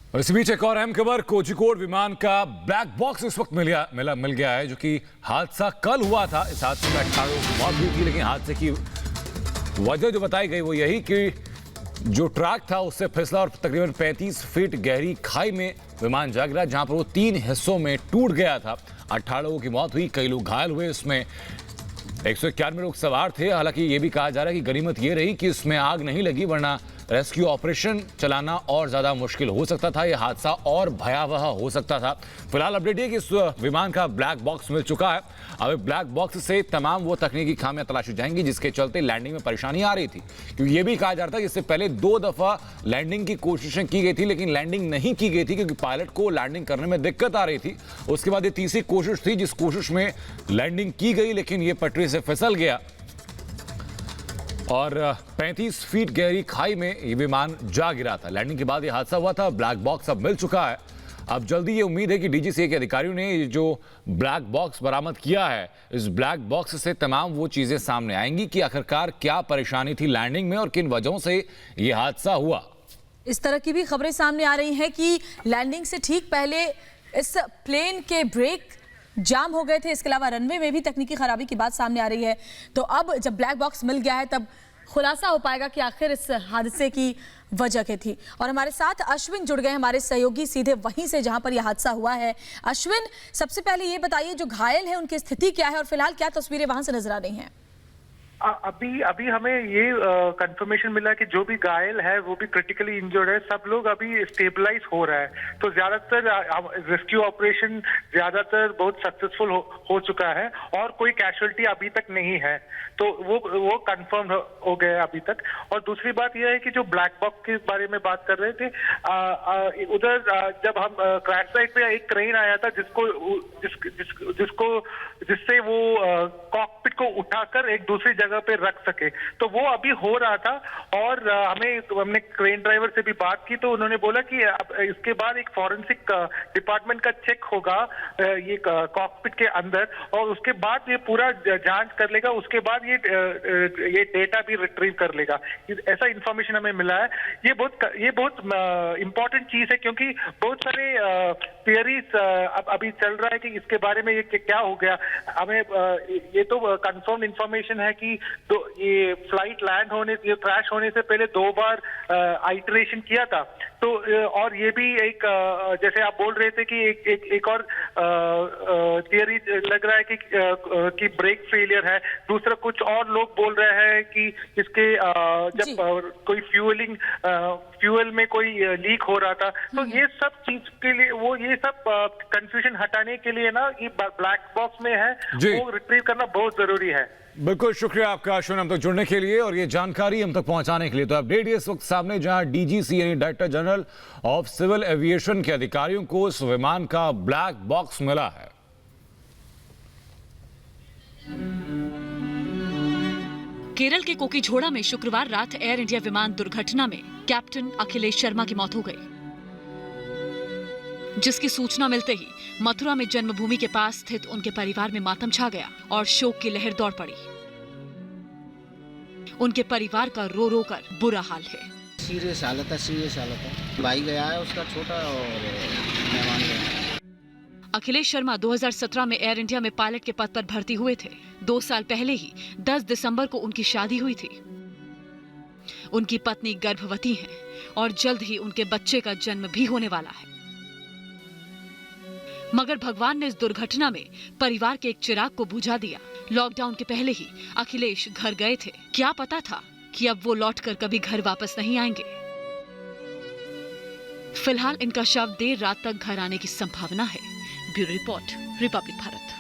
और इसी बीच एक और अहम खबर, कोझिकोड विमान का ब्लैक बॉक्स इस वक्त मिल गया है, जो कि हादसा कल हुआ था। इस हादसे में 18 लोगों की मौत हुई थी, लेकिन हादसे की वजह जो बताई गई वो यही कि जो ट्रैक था उससे फिसला और तकरीबन 35 फीट गहरी खाई में विमान जा गिरा, जहां पर वो 3 हिस्सों में टूट गया था। 18 लोगों की मौत हुई, कई लोग घायल हुए। इसमें 191 लोग सवार थे। हालांकि ये भी कहा जा रहा है कि गनीमत ये रही कि इसमें आग नहीं लगी, वरना रेस्क्यू ऑपरेशन चलाना और ज्यादा मुश्किल हो सकता था, यह हादसा और भयावह हो सकता था। फिलहाल अपडेट ये कि इस विमान का ब्लैक बॉक्स मिल चुका है। अब ब्लैक बॉक्स से तमाम वो तकनीकी खामियां तलाशी जाएंगी जिसके चलते लैंडिंग में परेशानी आ रही थी, क्योंकि ये भी कहा जा रहा था कि इससे पहले 2 दफा लैंडिंग की कोशिशें की गई थी, लेकिन लैंडिंग नहीं की गई थी क्योंकि पायलट को लैंडिंग करने में दिक्कत आ रही थी। उसके बाद ये तीसरी कोशिश थी, जिस कोशिश में लैंडिंग की गई, लेकिन ये पटरी से फिसल गया और 35 फीट गहरी खाई में ये विमान जा गिरा था। लैंडिंग के बाद ये हादसा हुआ था। ब्लैक बॉक्स अब मिल चुका है। अब जल्दी ये उम्मीद है कि डीजीसीए के अधिकारियों ने ये जो ब्लैक बॉक्स बरामद किया है, इस ब्लैक बॉक्स से तमाम वो चीजें सामने आएंगी कि आखिरकार क्या परेशानी थी लैंडिंग में और किन वजहों से ये हादसा हुआ। इस तरह की भी खबरें सामने आ रही हैं कि लैंडिंग से ठीक पहले इस प्लेन के ब्रेक जाम हो गए थे। इसके अलावा रनवे में भी तकनीकी खराबी की बात सामने आ रही है। तो अब जब ब्लैक बॉक्स मिल गया है तब खुलासा हो पाएगा कि आखिर इस हादसे की वजह क्या थी। और हमारे साथ अश्विन जुड़ गए, हमारे सहयोगी, सीधे वहीं से जहां पर यह हादसा हुआ है। अश्विन, सबसे पहले ये बताइए, जो घायल है उनकी स्थिति क्या है और फिलहाल क्या तस्वीरें वहां से नजर आ रही हैं? अभी हमें ये कंफर्मेशन मिला कि जो भी घायल है वो भी क्रिटिकली इंजर्ड है। सब लोग अभी स्टेबलाइज हो रहा है। तो ज्यादातर रेस्क्यू ऑपरेशन ज्यादातर बहुत सक्सेसफुल हो चुका है और कोई कैजुअल्टी अभी तक नहीं है। तो वो कंफर्म हो गया अभी तक। और दूसरी बात यह है कि जो ब्लैक बॉक्स के बारे में बात कर रहे थे, उधर जब हम क्रैश साइट पे एक क्रेन आया था जिससे वो कॉकपिट को उठाकर एक दूसरी जगह पे रख सके, तो वो अभी हो रहा था। और हमने क्रेन ड्राइवर से भी बात की, तो उन्होंने बोला कि इसके बाद एक फॉरेंसिक डिपार्टमेंट का चेक होगा ये कॉकपिट के अंदर, और उसके बाद ये पूरा जांच कर लेगा। उसके बाद ये डेटा भी रिट्रीव कर लेगा। ऐसा इंफॉर्मेशन हमें मिला है। ये बहुत इंपॉर्टेंट चीज है, क्योंकि बहुत सारे थियरीज अभी चल रहा है कि इसके बारे में ये क्या हो गया। हमें ये तो कंफर्म इंफॉर्मेशन है कि ये फ्लाइट लैंड होने, ये क्रैश होने से पहले 2 बार आइटरेशन किया था। तो और ये भी एक जैसे आप बोल रहे थे कि एक और थियरी लग रहा है कि ब्रेक फेलियर है। दूसरा कुछ और लोग बोल रहे हैं कि इसके जब कोई फ्यूल में कोई लीक हो रहा था। तो ये सब चीज के लिए ये सब कंफ्यूजन हटाने के लिए ना ये ब्लैक बॉक्स में है, वो रिट्रीव करना बहुत जरूरी है। बिल्कुल, शुक्रिया आपका अश्विन हम तक जुड़ने के लिए और ये जानकारी हम तक पहुंचाने के लिए। तो अपडेट ये इस वक्त सामने, जहां डीजीसी यानी director general of civil aviation के अधिकारियों को इस विमान का ब्लैक बॉक्स मिला है। केरल के कोकीझोड़ा में शुक्रवार रात एयर इंडिया विमान दुर्घटना में कैप्टन अखिलेश शर्मा की मौत हो गई, जिसकी सूचना मिलते ही मथुरा में जन्मभूमि के पास स्थित उनके परिवार में मातम छा गया और शोक की लहर दौड़ पड़ी। उनके परिवार का रो रो कर बुरा हाल है। सीरियस हालत है। भाई गया है उसका छोटा और मेहमान गया। अखिलेश शर्मा 2017 में एयर इंडिया में पायलट के पद पर भर्ती हुए थे। 2 साल पहले ही 10 दिसंबर को उनकी शादी हुई थी। उनकी पत्नी गर्भवती है और जल्द ही उनके बच्चे का जन्म भी होने वाला है। मगर भगवान ने इस दुर्घटना में परिवार के एक चिराग को बुझा दिया। लॉकडाउन के पहले ही अखिलेश घर गए थे। क्या पता था कि अब वो लौटकर कभी घर वापस नहीं आएंगे। फिलहाल इनका शव देर रात तक घर आने की संभावना है। Bureau report, Republic Bharat.